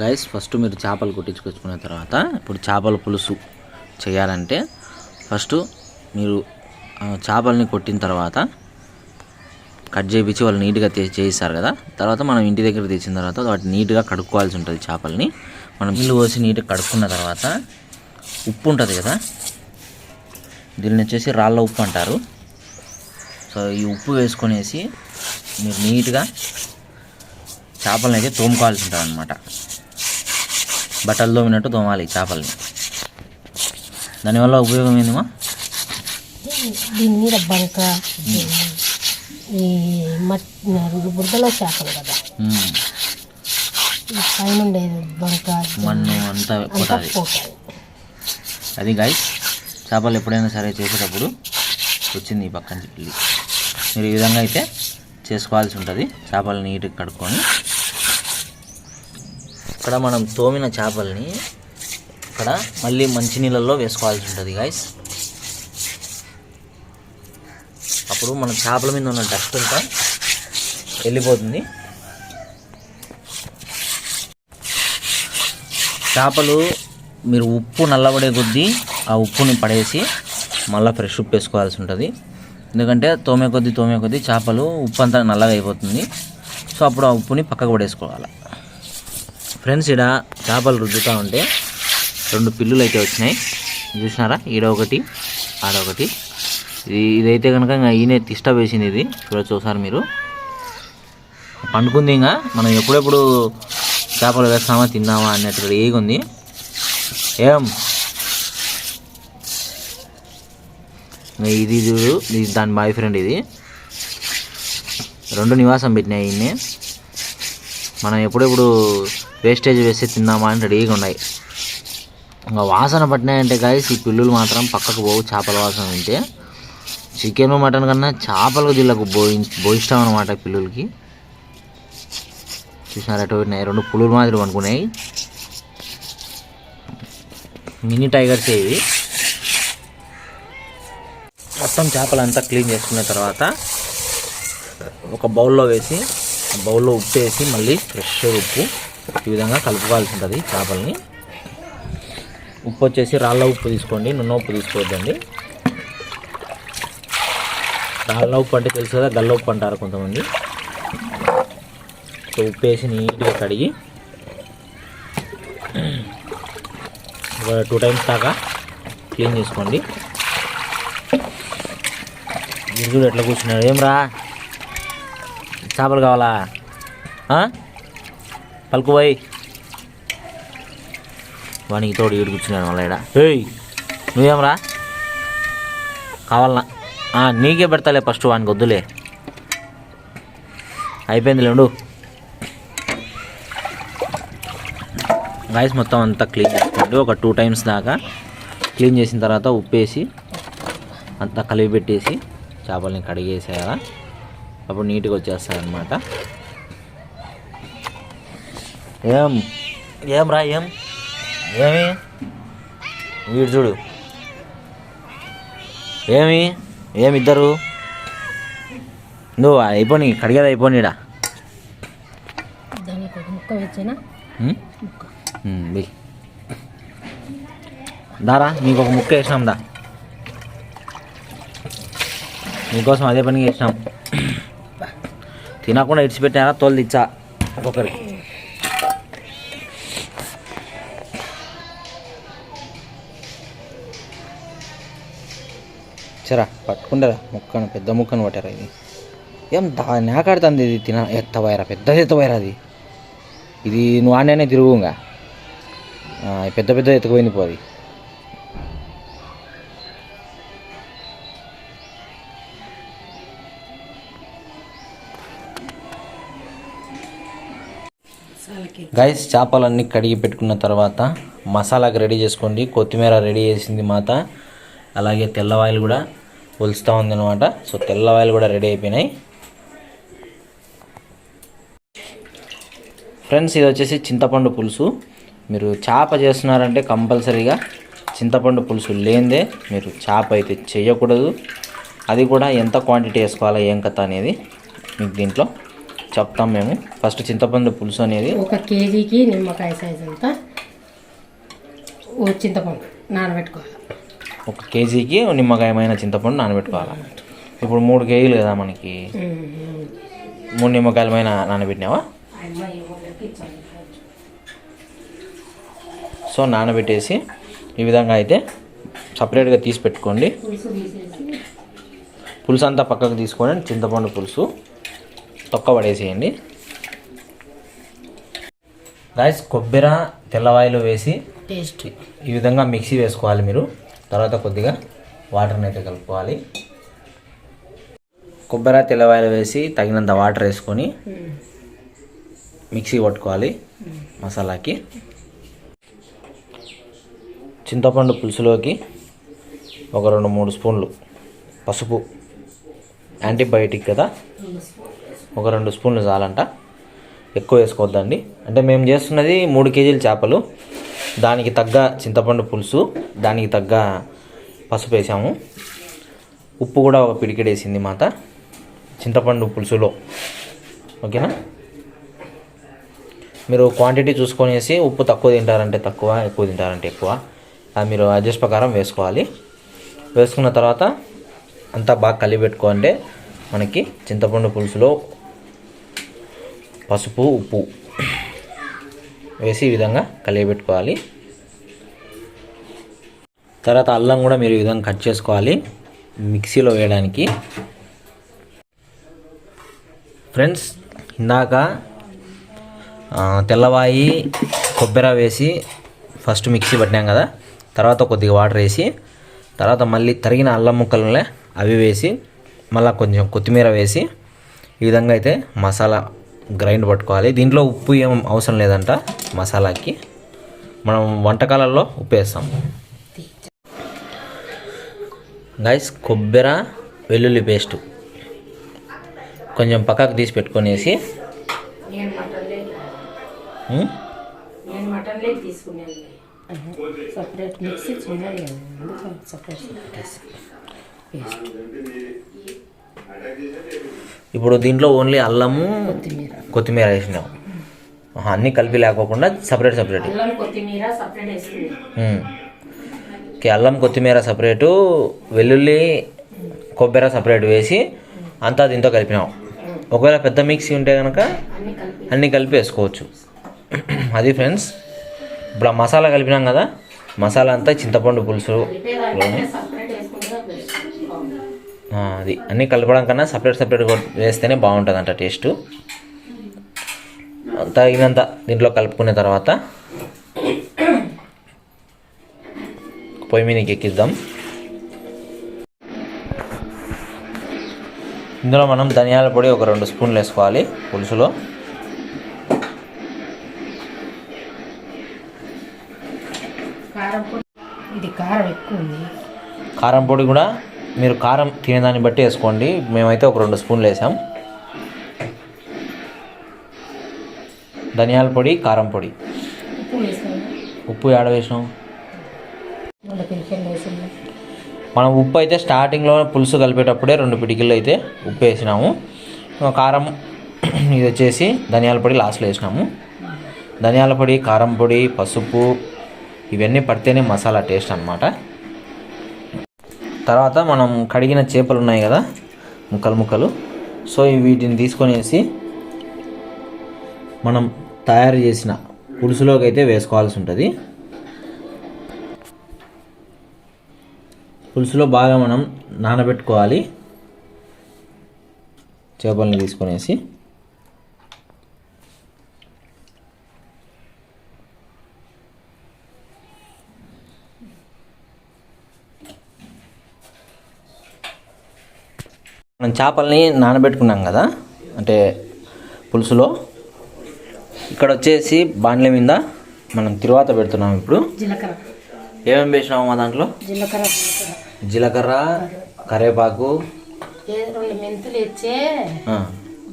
Guys first మీరు చేపలు కొట్టించుకొచ్చుకున్న తర్వాత ఇప్పుడు చేపల పులుసు చేయాలంటే ఫస్ట్ మీరు చేపల్ని కొట్టిన తర్వాత కట్ చేయించి వాళ్ళు నీట్గా చేయిస్తారు కదా. తర్వాత మనం ఇంటి దగ్గర తెచ్చిన తర్వాత వాటిని నీట్గా కడుక్కోవాల్సి ఉంటుంది. చేపల్ని మనం నీళ్ళు పోసి నీట్గా కడుక్కున్న తర్వాత ఉప్పు ఉంటుంది కదా, దీన్ని వచ్చేసి రాళ్ళ ఉప్పు అంటారు. సో ఈ ఉప్పు వేసుకొనేసి మీరు నీట్గా చేపలను అయితే తోముకోవాల్సి ఉంటుంది అన్నమాట. బట్టలు తోమినట్టు తోమాలి చేపల్ని. దానివల్ల ఉపయోగం ఏందమ్మా? దీని మీద బంక ఈ బురదలో చేపలు కదా, పైన బంక మన్ను అంతా పోతుంది. అది గైస్ చేపలు ఎప్పుడైనా సరే చేసేటప్పుడు వచ్చింది ఈ పక్కన పిల్లి. మీరు ఈ విధంగా అయితే చేసుకోవాల్సి ఉంటుంది. చేపలు నీట్గా కడుక్కొని ఇక్కడ మనం తోమిన చేపల్ని ఇక్కడ మళ్ళీ మంచినీళ్ళల్లో వేసుకోవాల్సి ఉంటుంది గైస్. అప్పుడు మన చేపల మీద ఉన్న డస్ట్ అంతా వెళ్ళిపోతుంది. చేపలు మీరు ఉప్పు నల్లబడే కొద్దీ ఆ ఉప్పుని పడేసి మళ్ళీ ఫ్రెష్ ఉప్పు వేసుకోవాల్సి ఉంటుంది. ఎందుకంటే తోమే కొద్దీ చేపలు ఉప్పు అంతా నల్లగా అయిపోతుంది. సో అప్పుడు ఆ ఉప్పుని పక్కకు పడేసుకోవాలి. ఫ్రెండ్స్, ఈడ చేపలు రుద్దుతూ ఉంటే 2 పిల్లులు అయితే వచ్చినాయి, చూసినారా? ఈడ ఒకటి, ఆడ ఒకటి. ఇదైతే కనుక ఈయన తిష్ట వేసింది. ఇది చూడొచ్చు ఒకసారి మీరు. పండుకుంది. ఇంకా మనం ఎప్పుడెప్పుడు చేపలు వేస్తామా తిందామా అన్నట్టు ఏగుంది. ఏం ఇది చూడు, ఇది దాని బాయ్ ఫ్రెండ్. ఇది 2 నివాసం పెట్టినాయి ఈయన్ని. మనం ఎప్పుడెప్పుడు వేస్టేజ్ వేస్తే తిందామా అని రెడీగా ఉన్నాయి. ఇంకా వాసన పట్టినాయంటే గాయస్ ఈ పిల్లులు మాత్రం పక్కకు పోవు. చేపల వాసన ఉంటే చికెన్ మటన్ కన్నా చేపలకు జిల్లకు ఇష్టం అనమాట పిల్లులకి. చూసినారు ఎటు పెట్టినాయి? 2 పులులు మాదిరి అనుకున్నాయి. మినీ టైగర్స్ ఇవి. మొత్తం చేపలంతా క్లీన్ చేసుకున్న తర్వాత ఒక బౌల్లో వేసి, ఆ బౌల్లో ఉప్పు వేసి మళ్ళీ ఫ్రెష్ ఉప్పు ఈ విధంగా కలుపుకోవాల్సి ఉంటుంది చేపల్ని. ఉప్పు వచ్చేసి రాళ్ళ ఉప్పు తీసుకోండి, నున్న ఉప్పు తీసుకోవద్దండి. రాళ్ళ ఉప్పు అంటే తెలుసు కదా, గల్ల ఉప్పు అంటారు కొంతమంది. సో ఉప్పు వేసి నీట్గా కడిగి 2 టైమ్స్ దాకా క్లీన్ చేసుకోండి. గిరిజుడు ఎట్లా కూర్చున్నాడు? ఏం రా చేపలు కావాలా? పలుకుపోయి వానికి తోడు ఈడు కూర్చున్నాడు మళ్ళీ ఈడ. ఏయ్ నువ్వేమరా కావాలనా? నీకే పెడతాలే, ఫస్ట్ వానికి వద్దులే. అయిపోయిందిలే ఉండు. గాయస్ మొత్తం అంతా క్లీన్ చేసుకోండి. ఒక 2 టైమ్స్ దాకా క్లీన్ చేసిన తర్వాత ఉప్పు వేసి అంతా కలిపి పెట్టేసి చేపల్ని కడిగేసేయాలా. అప్పుడు నీట్గా వచ్చేస్తాయి అన్నమాట. ఏం రా ఏమి వీడు చూడు, ఏమిద్దరు నువ్వు అయిపోయి కడిగేది అయిపోయిడా. దారా నీకు ఒక ముక్క వేసినాం దా, నీకోసం అదే పని చేసినాం. తినకుండా ఇడిచిపెట్టినారా తోలు తెచ్చా ఒక్కొక్కరికి. సరా పట్టుకుంటారా ముక్కను, పెద్ద ముక్కను పట్టారా. ఇది ఏం నాకాడుతుంది. ఇది ఎత్తవైరా, పెద్దది ఎత్తవైరా. ఇది నువ్వు ఆడనే తిరుగుగా పెద్ద ఎత్తుకుపోయింది పోది. గైస్ చేపలన్నీ కడిగి పెట్టుకున్న తర్వాత మసాలాకి రెడీ చేసుకోండి. కొత్తిమీర రెడీ చేసింది మాత, అలాగే తెల్లవాయలు కూడా ఒలుస్తూ ఉంది అనమాట. సో తెల్లవాయలు కూడా రెడీ అయిపోయినాయి. ఫ్రెండ్స్, ఇది వచ్చేసి చింతపండు పులుసు. మీరు చేప చేస్తున్నారంటే కంపల్సరీగా చింతపండు పులుసు లేనిదే మీరు చేప అయితే చేయకూడదు. అది కూడా ఎంత క్వాంటిటీ వేసుకోవాలో ఏం కథ అనేది మీకు దీంట్లో చెప్తాం మేము. ఫస్ట్ చింతపండు పులుసు అనేది 1 కేజీకి నిమ్మకాయ సైజ్ అంతా చింతపండు నానబెట్టుకోవాలి. 1 కేజీకి నిమ్మకాయమైన చింతపండు నానబెట్టుకోవాలి. ఇప్పుడు 3 కేజీలు కదా మనకి, 3 నిమ్మకాయలమైన నానబెట్టినావా? సో నానబెట్టేసి ఈ విధంగా అయితే సపరేట్గా తీసి పెట్టుకోండి. పులుసు అంతా పక్కకు తీసుకొని చింతపండు పులుసు తొక్క పడేసేయండి. గాయస్, కొబ్బరి తెల్లవాయిలు వేసి టేస్ట్ ఈ విధంగా మిక్సీ వేసుకోవాలి మీరు. తర్వాత కొద్దిగా వాటర్ని అయితే కలుపుకోవాలి. కొబ్బరి తెల్లవాయిలు వేసి తగినంత వాటర్ వేసుకొని మిక్సీ పట్టుకోవాలి మసాలాకి. చింతపండు పులుసులోకి ఒక 2-3 స్పూన్లు పసుపు, యాంటీబయాటిక్ కదా, ఒక 2 స్పూన్లు చాలంట, ఎక్కువ వేసుకోవద్దండి. అంటే మేము చేస్తున్నది 3 కేజీల చేపలు, దానికి తగ్గ చింతపండు పులుసు, దానికి తగ్గ పసుపు వేసాము. ఉప్పు కూడా ఒక పిడికెడు వేసింది మాత చింతపండు పులుసులో. ఓకేనా? మీరు క్వాంటిటీ చూసుకొనేసి ఉప్పు తక్కువ తింటారంటే తక్కువ, ఎక్కువ తింటారంటే ఎక్కువ, అది మీరు అడ్జస్ట్ ప్రకారం వేసుకోవాలి. వేసుకున్న తర్వాత అంతా బాగా కలిపెట్టుకోండి. మనకి చింతపండు పులుసులో పసుపు, ఉప్పు వేసి ఈ విధంగా కలిపెట్టుకోవాలి. తర్వాత అల్లం కూడా మీరు ఈ విధంగా కట్ చేసుకోవాలి మిక్సీలో వేయడానికి. ఫ్రెండ్స్, ఇందాక తెల్లవాయి కొబ్బరి వేసి ఫస్ట్ మిక్సీ పట్టినాం కదా, తర్వాత కొద్దిగా వాటర్ వేసి, తర్వాత మళ్ళీ తరిగిన అల్లం ముక్కలనే అవి వేసి, మళ్ళీ కొంచెం కొత్తిమీర వేసి ఈ విధంగా అయితే మసాలా గ్రైండ్ పట్టుకోవాలి. దీంట్లో ఉప్పు ఏం అవసరం లేదంట మసాలాకి, మనం వంటకాలలో ఉప్పు వేస్తాం. గైస్, కొబ్బరి వెల్లుల్లి పేస్ట్ కొంచెం పక్కకు తీసి పెట్టుకొనేసి సపరేట్ మిక్సీ చిన్నది సపరేట్ ఇప్పుడు దీంట్లో ఓన్లీ అల్లము కొత్తిమీర వేసినాం, అన్నీ కలిపి లేకోకుండా సపరేట్ సపరేట్. ఓకే, అల్లం కొత్తిమీర సపరేటు, వెల్లుల్లి కొబ్బరి సపరేట్ వేసి అంతా దీంతో కలిపినాం. ఒకవేళ పెద్ద మిక్సీ ఉంటే కనుక అన్నీ కలిపి వేసుకోవచ్చు. అది ఫ్రెండ్స్, ఇప్పుడు ఆ మసాలా కలిపినాం కదా, మసాలా అంతా చింతపండు పులుసు అది అన్నీ కలపడం కన్నా సపరేట్ సపరేట్గా వేస్తేనే బాగుంటుందంట టేస్ట్. తగినంత దీంట్లో కలుపుకున్న తర్వాత పొయ్యి మీదకి ఎక్కిద్దాం. ఇందులో మనం ధనియాల పొడి ఒక 2 స్పూన్లు వేసుకోవాలి పులుసులో. ఇది కారం ఎక్కువ ఉంది. కారం పొడి కూడా మీరు కారం తినేదాన్ని బట్టి వేసుకోండి. మేమైతే ఒక 2 స్పూన్లు వేసాం. ధనియాల పొడి, కారం పొడి, ఉప్పు ఏడ వేసినాం మనం. ఉప్పు అయితే స్టార్టింగ్లో పులుసు కలిపేటప్పుడే 2 పిడికిళ్ళు అయితే ఉప్పు వేసినాము. కారం ఇది వచ్చేసి ధనియాల పొడి లాస్ట్లో వేసినాము. ధనియాల పొడి, కారం పొడి, పసుపు ఇవన్నీ పడితేనే మసాలా టేస్ట్ అన్నమాట. తర్వాత మనం కడిగిన చేపలు ఉన్నాయి కదా, ముక్కలు, సో వీటిని తీసుకొనేసి మనం తయారు చేసిన పులుసులోకి అయితే వేసుకోవాల్సి ఉంటుంది. పులుసులో బాగా మనం నానబెట్టుకోవాలి చేపల్ని తీసుకొనేసి. మనం చేపల్ని నానబెట్టుకున్నాం కదా, అంటే పులుసులో. ఇక్కడ వచ్చేసి బాండ్ల మీద మనం తిరువాత పెడుతున్నాం. ఇప్పుడు జీలకర్ర ఏమేమి వేసినాము మా దాంట్లో? జీలకర్ర, కరివేపాకు, 2 మెంతులు ఇచ్చే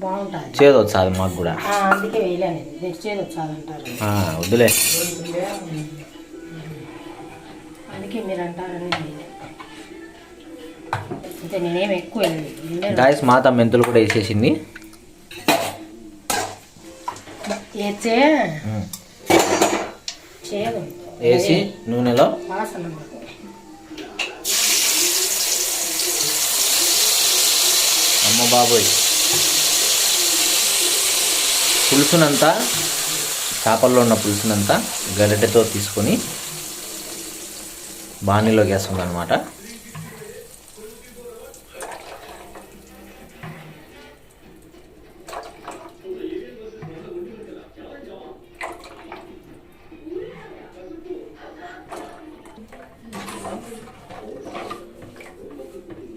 బాగుంటుంది. చేదు వచ్చాది మాకు కూడా, అందుకే వేయలేదు. చేదు వచ్చాదంటారు, వద్దులే, అందుకే మీరు అంటారని అంటే నేనేం ఎక్కువ గాయస్. మాత మెంతులు కూడా వేసేసింది. వేసే చేదు వేసి నూనెలో వాసన అమ్మ బాబోయ్ పులుసునంతా చేపల్లో ఉన్న పులుసునంతా గరిటెతో తీసుకొని బాణీలోకి వేస్తుంది అనమాట.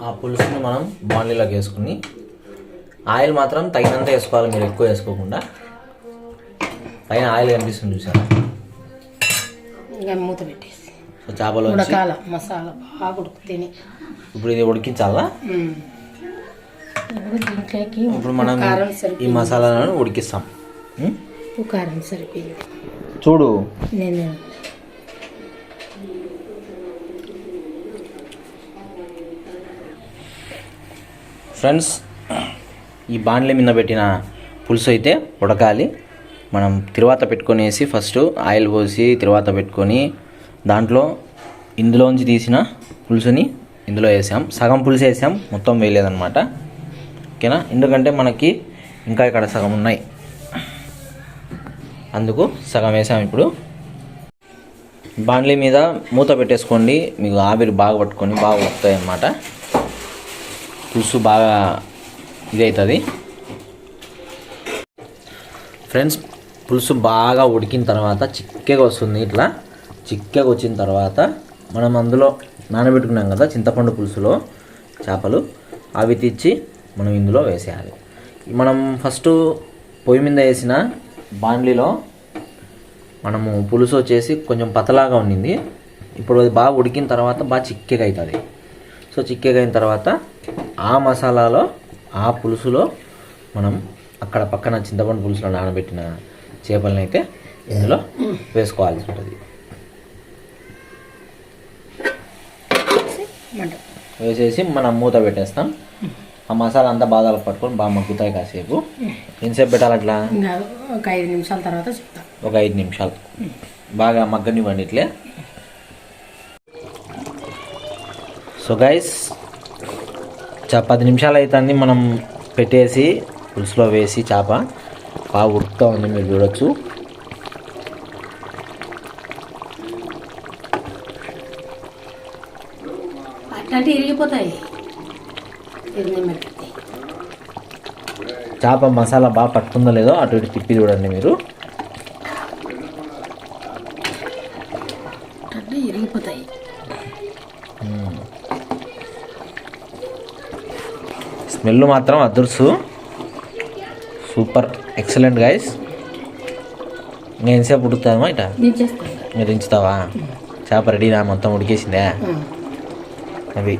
ఆ పులుసుని మనం బాణీలోకి వేసుకుని ఆయిల్ మాత్రం తగినంత వేసుకోవాలి, మీరు ఎక్కువ వేసుకోకుండా. పైన ఆయిల్ కనిపిస్తుంది చూసారా, ఇంకా మూత పెట్టేసి సో చేపలు ఉడకాల మసాలా బాగా ఉడుకుతేనే. ఇప్పుడు ఇది ఉడికించాలా? దీంట్లోకి ఇప్పుడు మనం ఈ మసాలాలను ఉడికిస్తాం. ఉప్పు కారం సరిపోయింది చూడు. నేను ఫ్రెండ్స్, ఈ బాండ్ల మీద పెట్టిన పులుసు అయితే ఉడకాలి. మనం తిరువాత పెట్టుకొనేసి ఫస్ట్ ఆయిల్ పోసి తిరువాత పెట్టుకొని దాంట్లో ఇందులోంచి తీసిన పులుసుని ఇందులో వేసాం. సగం పులుసు వేసాం, మొత్తం వేయలేదన్నమాట. ఓకేనా? ఎందుకంటే మనకి ఇంకా ఇక్కడ సగం ఉన్నాయి, అందుకు సగం వేసాం. ఇప్పుడు బాండ్లీ మీద మూత పెట్టేసుకోండి, మీకు ఆవిరి బాగా పట్టుకొని బాగా వస్తాయి అన్నమాట. పులుసు బాగా ఇదవుతుంది. ఫ్రెండ్స్, పులుసు బాగా ఉడికిన తర్వాత చిక్కగా వస్తుంది. ఇట్లా చిక్కగా వచ్చిన తర్వాత మనం అందులో నానబెట్టుకున్నాం కదా చింతపండు పులుసులో చేపలు, అవి తెచ్చి మనం ఇందులో వేసేయాలి. మనం ఫస్ట్ పొయ్యి మీద వేసిన బాండ్లీలో మనము పులుసు వచ్చేసి కొంచెం పతలాగా ఉండింది. ఇప్పుడు అది బాగా ఉడికిన తర్వాత బాగా చిక్కగా అవుతుంది. సో చిక్కగా అయిన తర్వాత ఆ మసాలాలో ఆ పులుసులో మనం అక్కడ పక్కన చింతపండు పులుసులో నానబెట్టిన చేపలను అయితే ఇందులో వేసుకోవాల్సి ఉంటుంది. వేసేసి మనం మూత పెట్టేస్తాం. ఆ మసాలా అంతా బాగా పట్టుకొని బాగా మగ్గుతాయి. కాసేపు ఎంతసేపు పెట్టాలి అట్లా? ఒక 5 నిమిషాల తర్వాత చెప్తాం. ఒక 5 నిమిషాలు బాగా మగ్గనివ్వండి ఇట్లే. సో గైస్, 10 నిమిషాలు అవుతుంది మనం పెట్టేసి పులుసులో వేసి. చేప బాగా ఉడుకుతూ ఉంది, మీరు చూడొచ్చు. అట్లాంటి ఇరిగిపోతాయి. చేప మసాలా బాగా పట్టుకుందో లేదో అటు ఇటు తిప్పి చూడండి మీరు. ఇరిగిపోతాయి. స్మెల్ మాత్రం అదుర్సు, సూపర్, ఎక్సలెంట్ గైస్. నేను ఎంతసేపు ఉడుకుతామా ఇట? మీరు దించుతావా? చేప రెడీనా? మొత్తం ఉడికేసిందే అవి.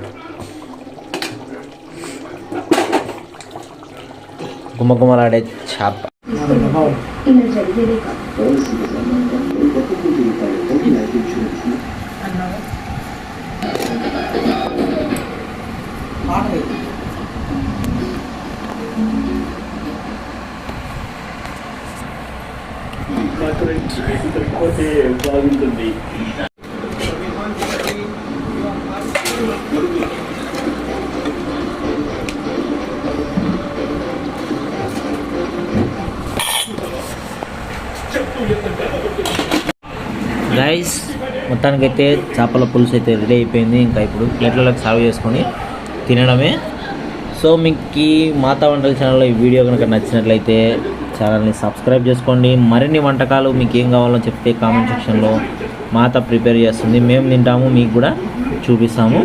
గుమ్మగుమ్మలాడే చేప. బాగుంటుంది. గైస్, మొత్తానికైతే చేపల పులుసు అయితే రెడీ అయిపోయింది. ఇంకా ఇప్పుడు ప్లేట్లలోకి సర్వ్ చేసుకొని తినడమే. సో మీకు ఈ మాతా వంటల ఛానల్లో ఈ వీడియో కనుక నచ్చినట్లయితే ఛానల్ని సబ్స్క్రైబ్ చేసుకోండి. మరిన్ని వంటకాలు మీకు ఏం కావాలో చెప్తే కామెంట్ సెక్షన్లో మాత ప్రిపేర్ చేస్తుంది, మేము తింటాము, మీకు కూడా చూపిస్తాము.